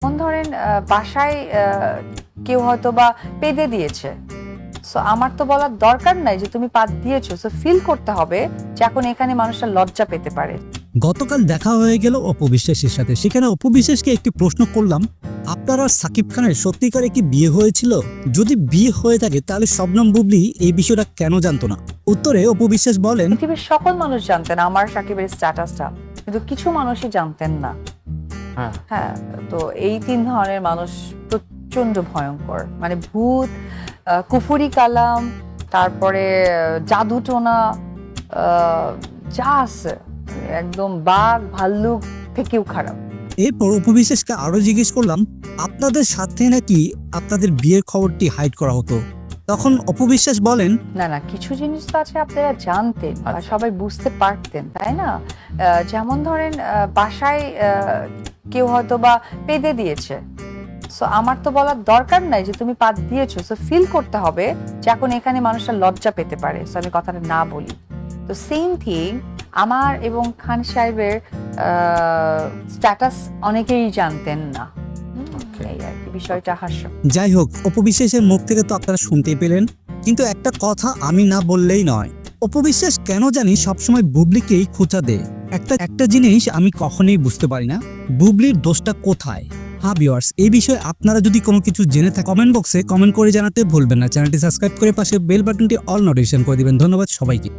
যেমন ধরেন বাসায় কেউ হয়তো বা পেদে দিয়েছে, সো আমার তো বলার দরকার নাই যে তুমি পাত দিয়েছো, সো ফিল করতে হবে যে এখন এখানে মানুষটা লজ্জা পেতে পারে। গতকাল দেখা হয়ে গেল অপু বিশ্বাসের সাথে। সেখানে অপু বিশ্বাসকে একটি প্রশ্ন করলাম, আপনার আর সাকিব খানের সত্যিকারে কি বিয়ে হয়েছিল? যদি বিয়ে হয়ে থাকে তাহলে শবনম বুবলি এই বিষয়টা কেন জানতো না? উত্তরে অপু বিশ্বাস বলেন, পৃথিবীর সকল মানুষ জানতেন আমার সাকিবের স্ট্যাটাসটা, কিন্তু কিছু মানুষই জানতেন না। হ্যাঁ, তো এই তিন ধরনের মানুষ প্রচন্ড ভয়ঙ্কর, মানে ভূত, কুফুরি কালাম, তারপরে জাদুটোনা, যা আছে একদম বাঘ ভাল্লুক থেকেও খারাপ। এরপর অপু বিশ্বাসকে আরো জিজ্ঞেস করলাম, আপনাদের সাথে নাকি আপনাদের বিয়ের খবরটি হাইড করা হতো? তখন অপু বিশ্বাস বলেন, না না, কিছু জিনিস তো আছে আপনারা জানতেন বা সবাই বুঝতে পারতেন, তাই না? যেমন ধরেন বাসায় কেউ হয়তো বা পেদে দিয়েছে, সো আমার তো বলার দরকার নাই যে তুমি পাত দিয়েছো, সো ফিল করতে হবে যে এখন এখানে মানুষটা লজ্জা পেতে পারে, সো আমি কথাটা না বলি। তো সেম থিং আমার এবং খান সাহেবের স্ট্যাটাস অনেকেই জানতেন না। এই আর কি বিষয়টা হাস্য। যাই হোক, অপু বিশ্বাসের মুখ থেকে তো আপনারা শুনতেই পেলেন, কিন্তু একটা কথা আমি না বললেই নয়। অপু বিশ্বাস কেন জানি সবসময় বুবলিকেই খোঁচা দেয়। একটা জিনিস আমি কখনোই বুঝতে পারি না, বুবলির দোষটা কোথায়? হ্যাঁ ভিউয়ার্স, এই বিষয়ে আপনারা যদি কোনো কিছু জেনে থাকেন কমেন্ট বক্সে কমেন্ট করে জানাতে ভুলবেন না। চ্যানেলটি সাবস্ক্রাইব করে পাশে বেল বাটনটি অল নোটিফিকেশন করে দিবেন। ধন্যবাদ সবাইকে।